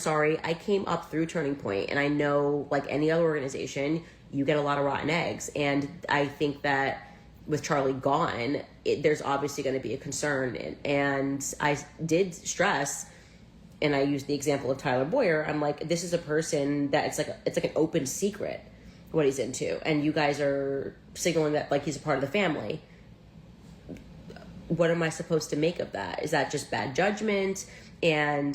sorry, I came up through Turning Point, and I know, like any other organization, you get a lot of rotten eggs. And I think that with Charlie gone, there's obviously going to be a concern. And I did stress, and I used the example of Tyler Boyer. I'm like, this is a person that it's like an open secret what he's into, and you guys are signaling that like he's a part of the family. What am I supposed to make of that? Is that just bad judgment?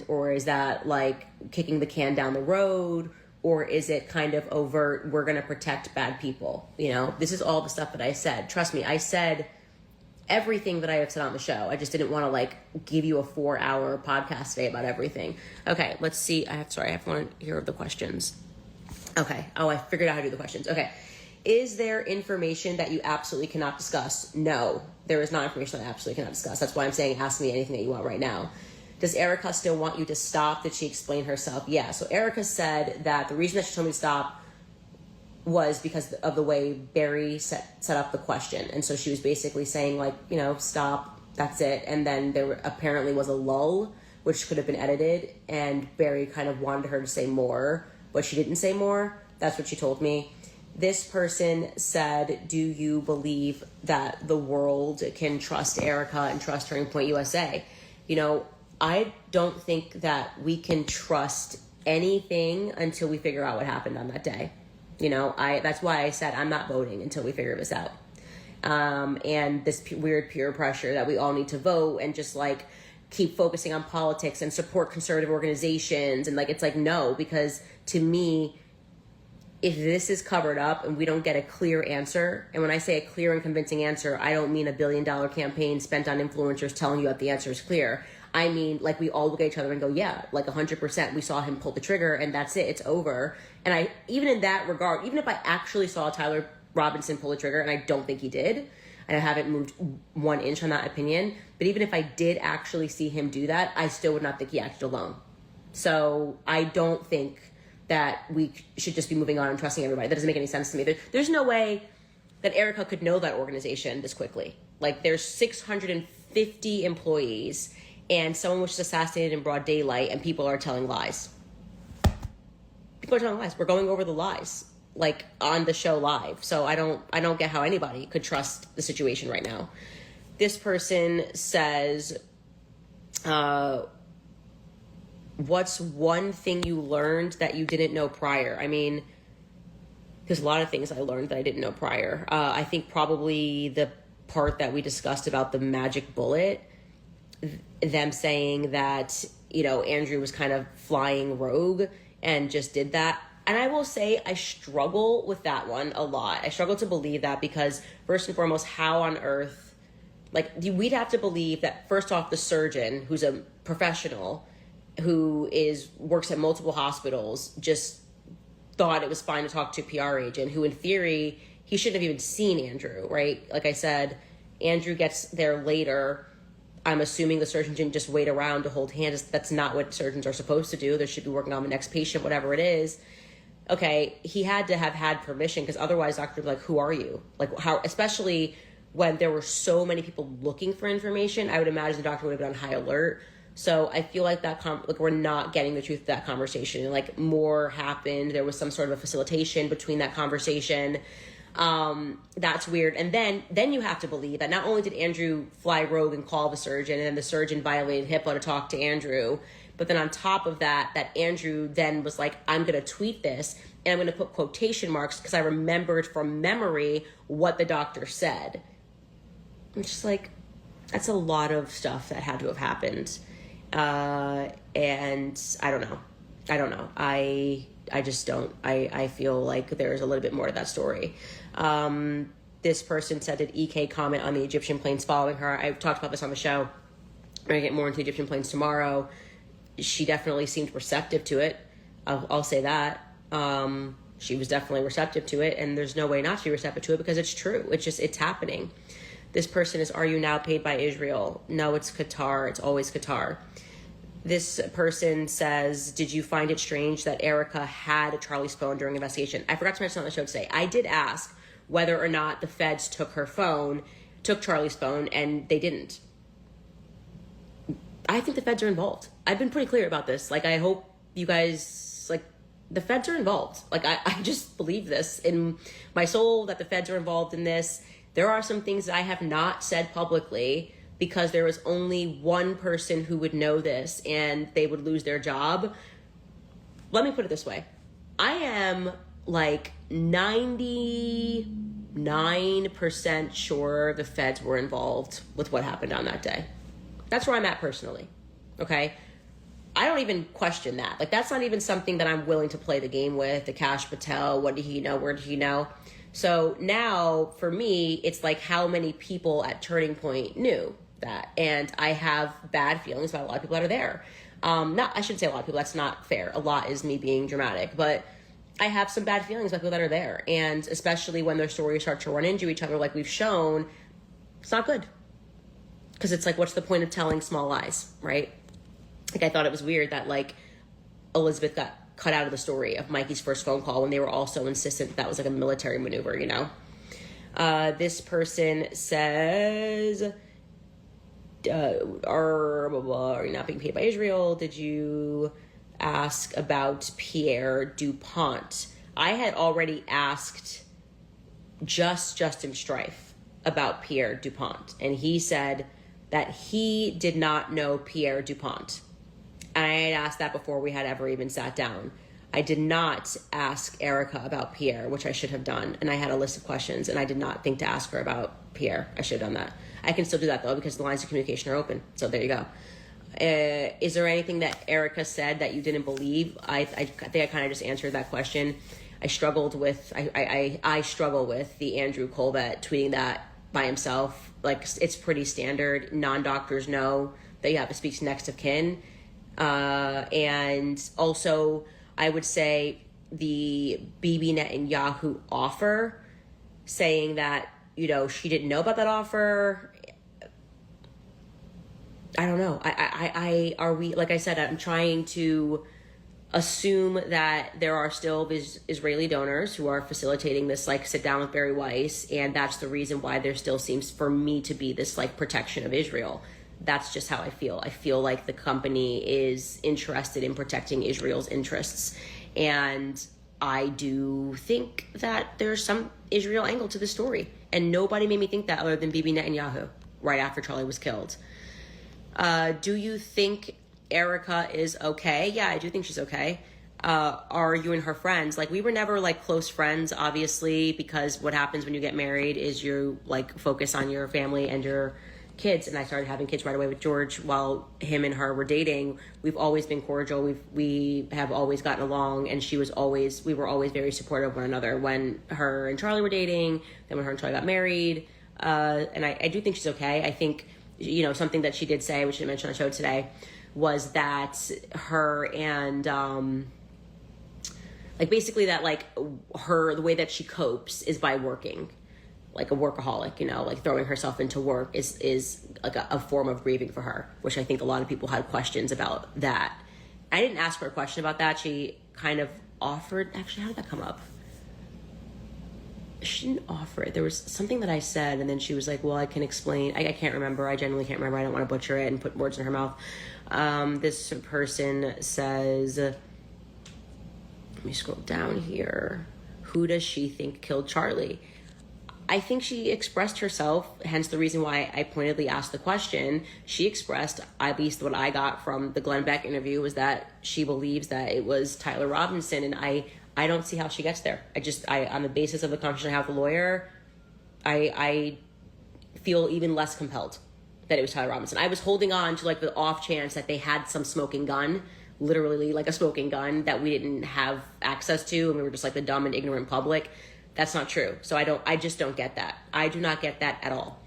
Or is that like kicking the can down the road? Or is it kind of overt, we're going to protect bad people? You know, this is all the stuff that I said. Trust me, I said everything that I have said on the show. I just didn't want to like give you a 4-hour podcast today about everything. Okay, let's see. I have one here of the questions. Okay. Oh, I figured out how to do the questions. Okay. Is there information that you absolutely cannot discuss? No, there is not information that I absolutely cannot discuss. That's why I'm saying ask me anything that you want right now. Does Erica still want you to stop? Did she explain herself? Yeah. So Erica said that the reason that she told me to stop was because of the way Barry set up the question. And so she was basically saying like, you know, stop, that's it. And then there apparently was a lull, which could have been edited. And Barry kind of wanted her to say more, but she didn't say more. That's what she told me. This person said, do you believe that the world can trust Erica and trust Turning Point USA? You know, I don't think that we can trust anything until we figure out what happened on that day. You know, that's why I said I'm not voting until we figure this out. And this weird peer pressure that we all need to vote and just like keep focusing on politics and support conservative organizations. And like, it's like, no, because to me, if this is covered up and we don't get a clear answer, and when I say a clear and convincing answer, I don't mean $1 billion campaign spent on influencers telling you that the answer is clear. I mean, like, we all look at each other and go, yeah, like 100%, we saw him pull the trigger and that's it, it's over. And even in that regard, even if I actually saw Tyler Robinson pull the trigger, and I don't think he did, and I haven't moved 1 inch on that opinion, but even if I did actually see him do that, I still would not think he acted alone. So I don't think that we should just be moving on and trusting everybody. That doesn't make any sense to me. There's no way that Erica could know that organization this quickly. Like, there's 650 employees, and someone was just assassinated in broad daylight, and people are telling lies. People are telling lies. We're going over the lies, like, on the show live. So I don't get how anybody could trust the situation right now. This person says, what's one thing you learned that you didn't know prior? I mean, there's a lot of things I learned that I didn't know prior. I think probably the part that we discussed about the magic bullet, them saying that, you know, Andrew was kind of flying rogue and just did that. And I will say I struggle with that one a lot. I struggle to believe that because, first and foremost, how on earth, like, we'd have to believe that, first off, the surgeon, who's a professional, who works at multiple hospitals, just thought it was fine to talk to a PR agent who, in theory, he shouldn't have even seen Andrew, right? Like I said, Andrew gets there later. I'm assuming the surgeon didn't just wait around to hold hands. That's not what surgeons are supposed to do. They should be working on the next patient, whatever it is. Okay, he had to have had permission, because otherwise doctor would be like, who are you? Like, how, especially when there were so many people looking for information, I would imagine the doctor would have been on high alert. So I feel like like we're not getting the truth of that conversation. And like, more happened. There was some sort of a facilitation between that conversation. That's weird. And then you have to believe that not only did Andrew fly rogue and call the surgeon, and then the surgeon violated HIPAA to talk to Andrew, but then on top of that Andrew then was like, I'm going to tweet this and I'm going to put quotation marks because I remembered from memory what the doctor said. I'm just like, that's a lot of stuff that had to have happened. And I don't know. I just don't. I feel like there's a little bit more to that story. This person said, did EK comment on the Egyptian planes following her? I've talked about this on the show. We're going to get more into Egyptian planes tomorrow. She definitely seemed receptive to it. I'll say that. She was definitely receptive to it, and there's no way not to be receptive to it because it's true. It's happening. This person is, are you now paid by Israel? No, it's Qatar. It's always Qatar. This person says, did you find it strange that Erica had Charlie's phone during investigation? I forgot to mention on the show today. I did ask whether or not the feds took Charlie's phone, and they didn't. I think the feds are involved. I've been pretty clear about this. Like, I hope you guys, like, the feds are involved. Like, I just believe this in my soul that the feds are involved in this. There are some things that I have not said publicly because there was only one person who would know this and they would lose their job. Let me put it this way. I am like 99% sure the feds were involved with what happened on that day. That's where I'm at personally. Okay? I don't even question that. Like, that's not even something that I'm willing to play the game with. The Kash Patel, what did he know? Where did he know? So now, for me, it's like how many people at Turning Point knew that. And I have bad feelings about a lot of people that are there. I shouldn't say a lot of people. That's not fair. A lot is me being dramatic. But I have some bad feelings about people that are there. And especially when their stories start to run into each other like we've shown, it's not good. Because it's like, what's the point of telling small lies, right? Like, I thought it was weird that, like, Elizabeth got cut out of the story of Mikey's first phone call when they were all so insistent that was like a military maneuver, you know? This person says, are you not being paid by Israel? Did you ask about Pierre DuPont? I had already asked Justin Strife about Pierre DuPont, and he said that he did not know Pierre DuPont. And I had asked that before we had ever even sat down. I did not ask Erica about Pierre, which I should have done. And I had a list of questions, and I did not think to ask her about Pierre. I should have done that. I can still do that, though, because the lines of communication are open. So there you go. Is there anything that Erica said that you didn't believe? I think I kind of just answered that question. I struggle with the Andrew Colbert tweeting that by himself. Like, it's pretty standard. Non-doctors know that you have to speak to next of kin. And also, I would say the Bibi Netanyahu offer, saying that, you know, she didn't know about that offer. I don't know. Are we, like I said, I'm trying to assume that there are still Israeli donors who are facilitating this, like, sit down with Barry Weiss. And that's the reason why there still seems for me to be this, like, protection of Israel. That's just how I feel. I feel like the company is interested in protecting Israel's interests. And I do think that there's some Israel angle to the story. And nobody made me think that other than Bibi Netanyahu right after Charlie was killed. Do you think Erica is okay? Yeah, I do think she's okay. Are you and her friends? Like, we were never, like, close friends, obviously, because what happens when you get married is you, like, focus on your family and your kids. And I started having kids right away with George while him and her were dating. We've always been cordial. We have always gotten along, and we were always very supportive of one another when her and Charlie were dating, then when her and Charlie got married. And I do think she's okay. I think, you know, something that she did say, which I mentioned on the show today, was that her and, like, basically that, like, the way that she copes is by working. Like a workaholic, you know, like throwing herself into work is like a form of grieving for her, which I think a lot of people had questions about that. I didn't ask her a question about that. She kind of offered, actually, how did that come up? She didn't offer it. There was something that I said, and then she was like, well, I can explain. I can't remember. I genuinely can't remember. I don't want to butcher it and put words in her mouth. This person says, let me scroll down here. Who does she think killed Charlie? I think she expressed herself, hence the reason why I pointedly asked the question. She expressed, at least what I got from the Glenn Beck interview, was that she believes that it was Tyler Robinson, and I don't see how she gets there. On the basis of the conversation I have with the lawyer, I feel even less compelled that it was Tyler Robinson. I was holding on to, like, the off chance that they had some smoking gun, literally like a smoking gun that we didn't have access to, and we were just like the dumb and ignorant public. That's not true. So I just don't get that. I do not get that at all.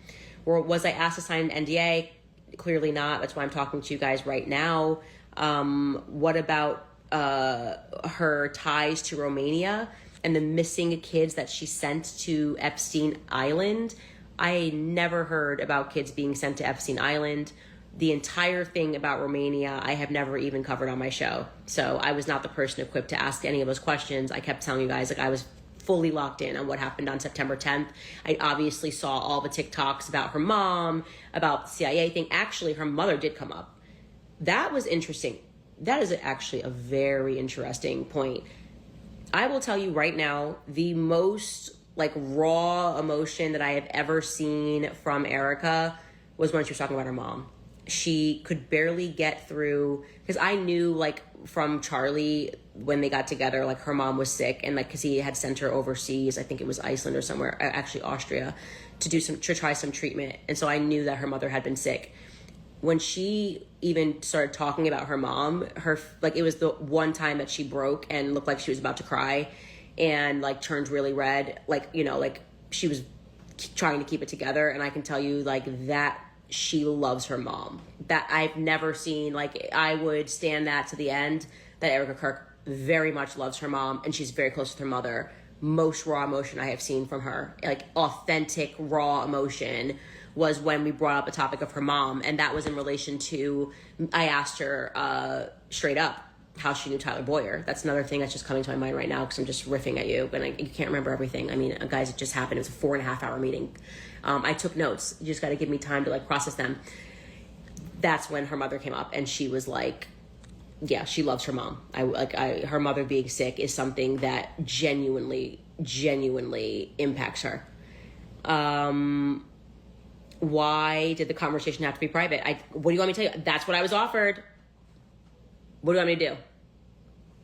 Or was I asked to sign an NDA? Clearly not. That's why I'm talking to you guys right now. What about her ties to Romania and the missing kids that she sent to Epstein Island? I never heard about kids being sent to Epstein Island. The entire thing about Romania, I have never even covered on my show. So I was not the person equipped to ask any of those questions. I kept telling you guys, like, I was fully locked in on what happened on September 10th. I obviously saw all the TikToks about her mom, about the CIA thing. Actually, her mother did come up. That was interesting. that is actually a very interesting point. I will tell you right now, the most like raw emotion that I have ever seen from Erica was when she was talking about her mom. She could barely get through, because I knew like from Charlie when they got together, like her mom was sick, and like because he had sent her overseas, I think it was Iceland or somewhere, actually Austria, to try some treatment, and so I knew that her mother had been sick. When she even started talking about her mom, her like it was the one time that she broke and looked like she was about to cry, and like turned really red, like like she was trying to keep it together. And I can tell you like that she loves her mom. That I've never seen. Like I would stand that to the end, that Erica Kirk very much loves her mom, and she's very close with her mother. Most raw emotion I have seen from her, like authentic raw emotion, was when we brought up the topic of her mom, and that was in relation to, I asked her straight up how she knew Tyler Boyer. That's another thing that's just coming to my mind right now because I'm just riffing at you, but you can't remember everything. I mean, guys, it just happened. It was a 4.5 hour meeting. I took notes. You just got to give me time to like process them. That's when her mother came up, and she was like, yeah, she loves her mom. Her mother being sick is something that genuinely impacts her. Why did the conversation have to be private? What do you want me to tell you? That's what I was offered. What do you want me to do?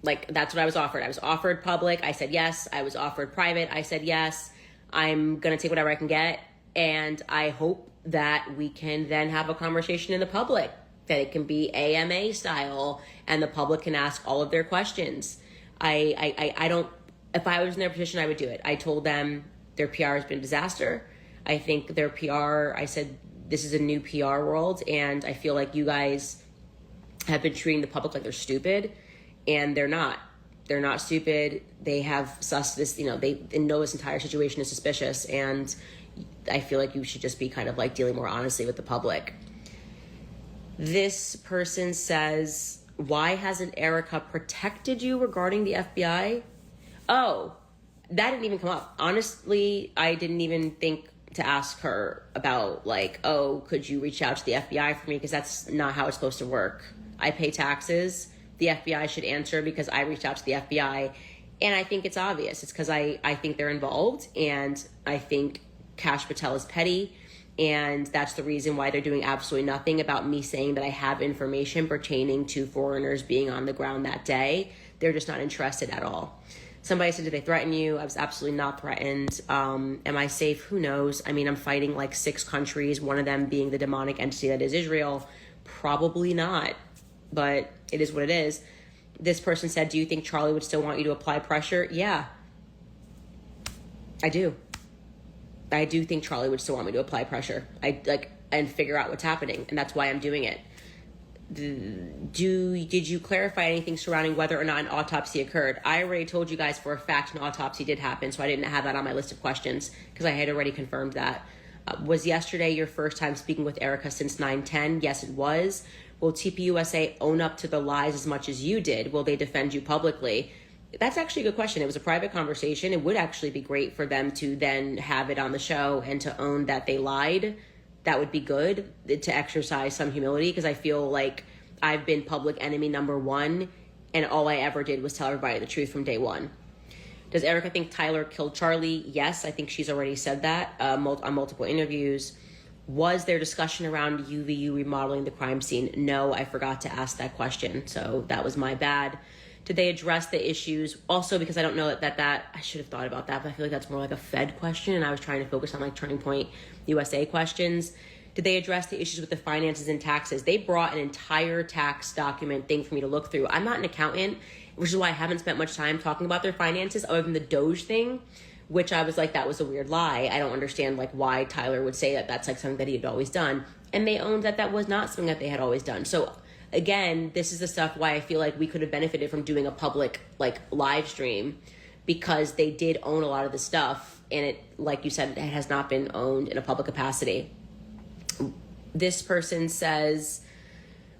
Like, that's what I was offered. I was offered public. I said yes. I was offered private. I said yes. I'm going to take whatever I can get. And I hope that we can then have a conversation in the public, that it can be AMA style, and the public can ask all of their questions. I don't, if I was in their position, I would do it. I told them their PR has been a disaster. I think their PR, I said, this is a new PR world, and I feel like you guys have been treating the public like they're stupid, and they're not. They're not stupid. They have sussed this, they know this entire situation is suspicious, and I feel like you should just be kind of like dealing more honestly with the public. This person says, why hasn't Erica protected you regarding the FBI? Oh, that didn't even come up. Honestly, I didn't even think to ask her about like, oh, could you reach out to the FBI for me? Because that's not how it's supposed to work. I pay taxes. The FBI should answer because I reached out to the FBI. And I think it's obvious. It's because I think they're involved, and I think Kash Patel is petty. And that's the reason why they're doing absolutely nothing about me saying that I have information pertaining to foreigners being on the ground that day. They're just not interested at all. Somebody said, did they threaten you? I was absolutely not threatened. Am I safe? Who knows? I mean, I'm fighting like 6 countries, one of them being the demonic entity that is Israel. Probably not, but it is what it is. This person said, do you think Charlie would still want you to apply pressure? Yeah, I do. I do think Charlie would still want me to apply pressure. And figure out what's happening, and that's why I'm doing it. Did you clarify anything surrounding whether or not an autopsy occurred? I already told you guys for a fact an autopsy did happen, so I didn't have that on my list of questions because I had already confirmed that. Was yesterday your first time speaking with Erica since 9/10? Yes, it was. Will TPUSA own up to the lies as much as you did? Will they defend you publicly? That's actually a good question. It was a private conversation. It would actually be great for them to then have it on the show and to own that they lied. That would be good, to exercise some humility, because I feel like I've been public enemy number 1, and all I ever did was tell everybody the truth from day one. Does Erica think Tyler killed Charlie? Yes, I think she's already said that on multiple interviews. Was there discussion around UVU remodeling the crime scene? No, I forgot to ask that question, so that was my bad. Did they address the issues? Also, because I don't know that I should have thought about that, but I feel like that's more like a Fed question, and I was trying to focus on like Turning Point USA questions. Did they address the issues with the finances and taxes? They brought an entire tax document thing for me to look through. I'm not an accountant, which is why I haven't spent much time talking about their finances other than the Doge thing, which I was like, that was a weird lie. I don't understand like why Tyler would say that that's like something that he had always done. And they owned that was not something that they had always done. So again, this is the stuff why I feel like we could have benefited from doing a public like live stream, because they did own a lot of the stuff, and it, like you said, it has not been owned in a public capacity. This person says,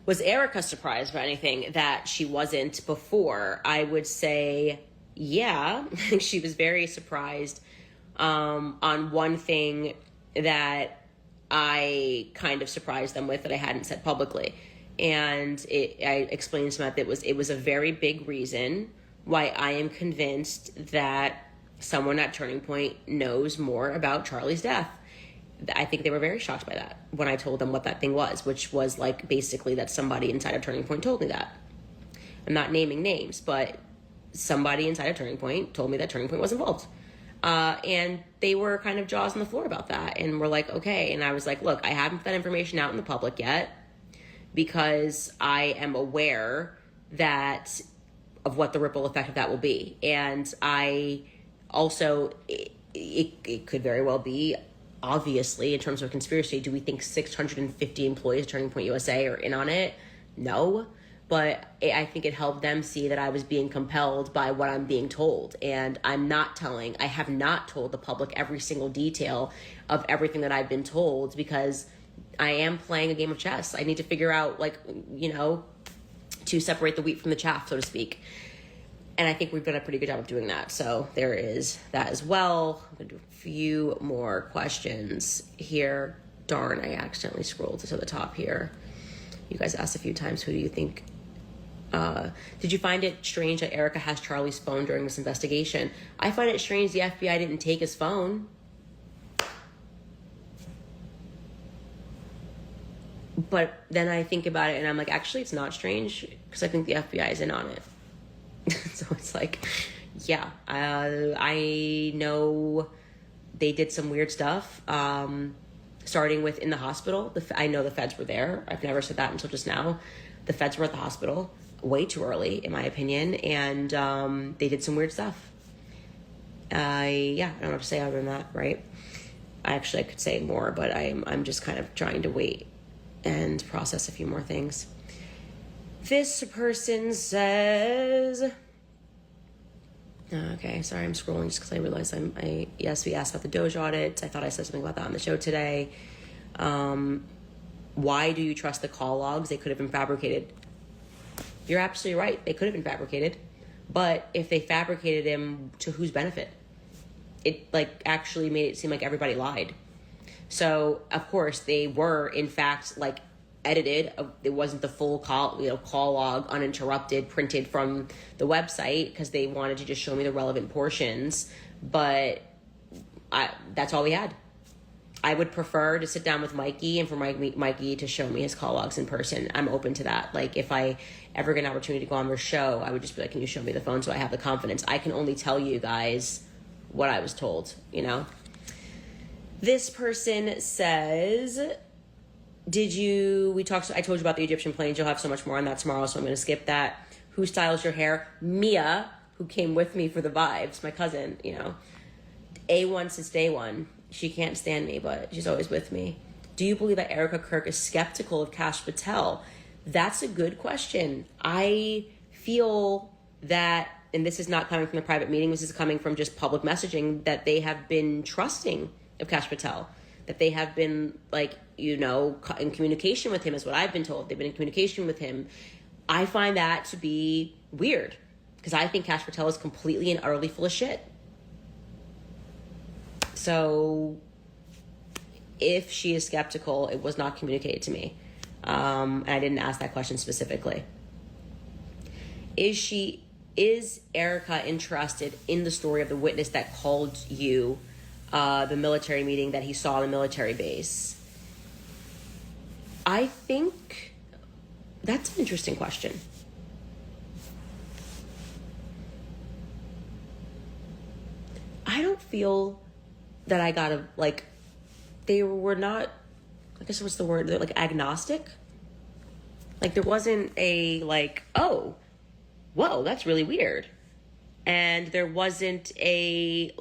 was Erica surprised by anything that she wasn't before? I would say, yeah, she was very surprised on one thing that I kind of surprised them with that I hadn't said publicly. And I explained to him that it was a very big reason why I am convinced that someone at Turning Point knows more about Charlie's death. I think they were very shocked by that when I told them what that thing was, which was like basically that somebody inside of Turning Point told me that. I'm not naming names, but somebody inside of Turning Point told me that Turning Point was involved. And they were kind of jaws on the floor about that. And we're like, okay. And I was like, look, I haven't put that information out in the public yet because I am aware of what the ripple effect of that will be. And I also, it could very well be, obviously, in terms of conspiracy, do we think 650 employees at Turning Point USA are in on it? No. But I think it helped them see that I was being compelled by what I'm being told. And I have not told the public every single detail of everything that I've been told because I am playing a game of chess. I need to figure out, to separate the wheat from the chaff, so to speak. And I think we've done a pretty good job of doing that. So there is that as well. I'm going to do a few more questions here. Darn, I accidentally scrolled to the top here. You guys asked a few times, who do you think? Did you find it strange that Erica has Charlie's phone during this investigation? I find it strange the FBI didn't take his phone. But then I think about it and I'm like, actually, it's not strange because I think the FBI is in on it. So it's like, yeah, I know they did some weird stuff, starting with in the hospital. I know the feds were there. I've never said that until just now. The feds were at the hospital way too early, in my opinion, and they did some weird stuff. I don't know what to say other than that, right? I could say more, but I'm just kind of trying to wait and process a few more things. This person says, okay, sorry, I'm scrolling just because I realized yes, we asked about the Doge audit. I thought I said something about that on the show today. Why do you trust the call logs? They could have been fabricated. You're absolutely right. They could have been fabricated. But if they fabricated them, to whose benefit? It actually made it seem like everybody lied. So, of course, they were, in fact, edited. It wasn't the full call log, uninterrupted, printed from the website because they wanted to just show me the relevant portions. But that's all we had. I would prefer to sit down with Mikey and for Mikey to show me his call logs in person. I'm open to that. If I ever get an opportunity to go on their show, I would just be like, can you show me the phone so I have the confidence? I can only tell you guys what I was told, This person says, I told you about the Egyptian planes. You'll have so much more on that tomorrow, so I'm going to skip that. Who styles your hair? Mia, who came with me for the vibes, my cousin, A1 since day one. She can't stand me, but she's always with me. Do you believe that Erica Kirk is skeptical of Kash Patel? That's a good question. I feel that, and this is not coming from the private meeting, this is coming from just public messaging, that they have been trusting of Kash Patel. That they have been, in communication with him is what I've been told. They've been in communication with him. I find that to be weird because I think Kash Patel is completely and utterly full of shit. So if she is skeptical, it was not communicated to me. And I didn't ask that question specifically. Is Erica interested in the story of the witness that called you the military meeting that he saw in the military base? I think that's an interesting question. I don't feel that I got they were not, I guess what's the word? They're agnostic. There wasn't a oh, whoa, that's really weird. And there wasn't a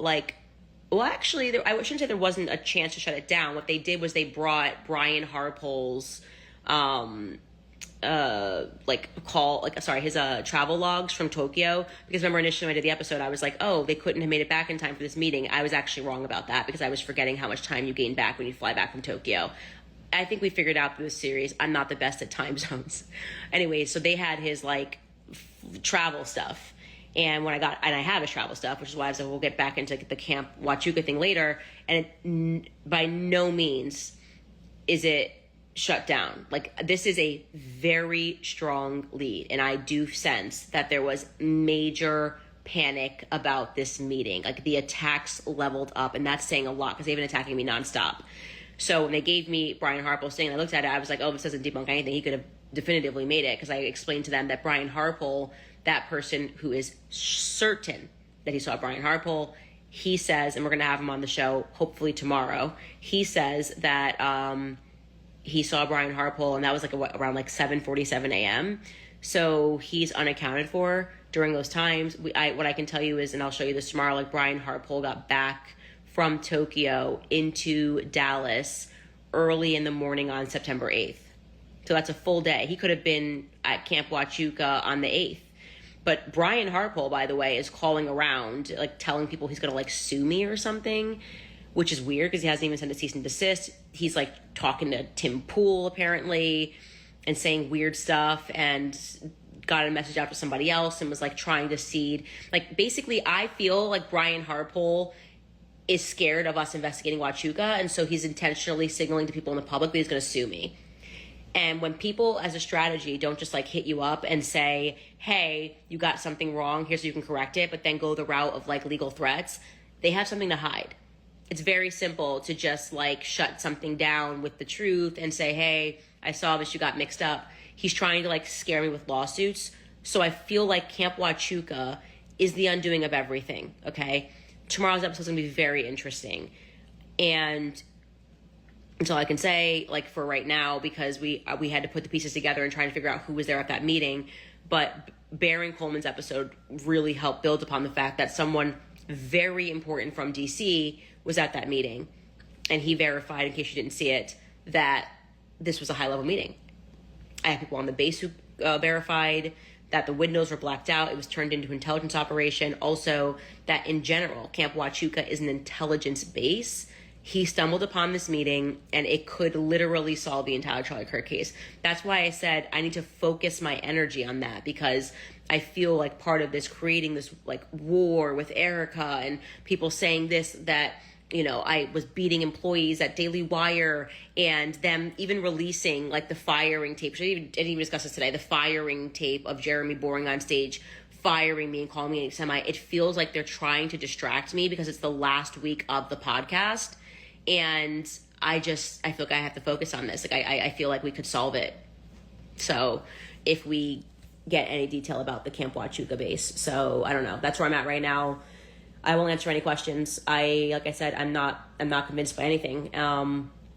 well, actually, I shouldn't say there wasn't a chance to shut it down. What they did was they brought Brian Harpole's his travel logs from Tokyo, because remember initially when I did the episode I was like, oh, they couldn't have made it back in time for this meeting. I was actually wrong about that because I was forgetting how much time you gain back when you fly back from Tokyo. I think we figured out through this series I'm not the best at time zones. Anyway, so they had his travel stuff, and I have his travel stuff, which is why I said we'll get back into the Camp Huachuca thing later, and by no means is it shut down. Like, this is a very strong lead, and I do sense that there was major panic about this meeting. Like, the attacks leveled up, and that's saying a lot because they've been attacking me nonstop. So when they gave me Brian Harple's thing, I looked at it, I was like, oh, this doesn't debunk anything. He could have definitively made it, because I explained to them that Brian Harple, that person who is certain that he saw Brian Harple, he says, and we're going to have him on the show hopefully tomorrow, he says that he saw Brian Harple, and that was like around like 7:47 a.m. So he's unaccounted for during those times. What I can tell you is, and I'll show you this tomorrow, like Brian Harple got back from Tokyo into Dallas early in the morning on September 8th. So that's a full day. He could have been at Camp Huachuca on the 8th. But Brian Harple, by the way, is calling around, like telling people he's going to like sue me or something, which is weird because he hasn't even sent a cease and desist. He's like talking to Tim Pool apparently and saying weird stuff, and got a message out to somebody else and was like trying to seed. Like, basically, I feel like Brian Harple is scared of us investigating Huachuca, and so he's intentionally signaling to people in the public that he's going to sue me. And when people, as a strategy, don't just like hit you up and say, hey, you got something wrong, here's so you can correct it, but then go the route of like legal threats, they have something to hide. It's very simple to just like shut something down with the truth and say, hey, I saw this, you got mixed up. He's trying to like scare me with lawsuits. So I feel like Camp Huachuca is the undoing of everything, okay? Tomorrow's episode is going to be very interesting. And that's all I can say, like, for right now, because we had to put the pieces together and trying to figure out who was there at that meeting. But Baron Coleman's episode really helped build upon the fact that someone very important from DC was at that meeting. And he verified, in case you didn't see it, that this was a high-level meeting. I have people on the base who verified that the windows were blacked out. It was turned into an intelligence operation. Also, that in general, Camp Huachuca is an intelligence base. He stumbled upon this meeting, and it could literally solve the entire Charlie Kirk case. That's why I said I need to focus my energy on that, because I feel like part of this, creating this like war with Erica and people saying this, that, you know, I was beating employees at Daily Wire, and them even releasing like the firing tape. I didn't even discuss this today. The firing tape of Jeremy Boring on stage, firing me and calling me a semi. It feels like they're trying to distract me because it's the last week of the podcast. And I feel like I have to focus on this. Like, I feel like we could solve it. So if we get any detail about the Camp Huachuca base. So I don't know. That's where I'm at right now. I won't answer any questions. Like I said, I'm not convinced by anything.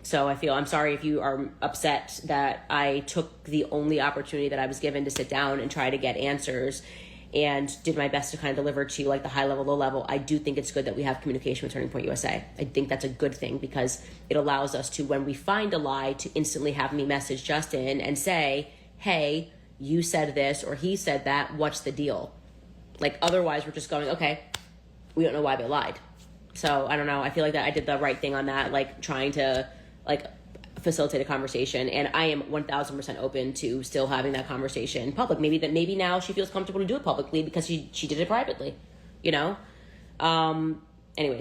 So I'm sorry if you are upset that I took the only opportunity that I was given to sit down and try to get answers, and did my best to kind of deliver to you like the high level, low level. I do think it's good that we have communication with Turning Point USA. I think that's a good thing, because it allows us to, when we find a lie, to instantly have me message Justin and say, hey, you said this or he said that, what's the deal? Like, otherwise we're just going, okay, we don't know why they lied. So I don't know. I feel like that I did the right thing on that, like trying to like facilitate a conversation, and I am 1000% open to still having that conversation in public. Maybe now she feels comfortable to do it publicly because she did it privately, you know? Anyways.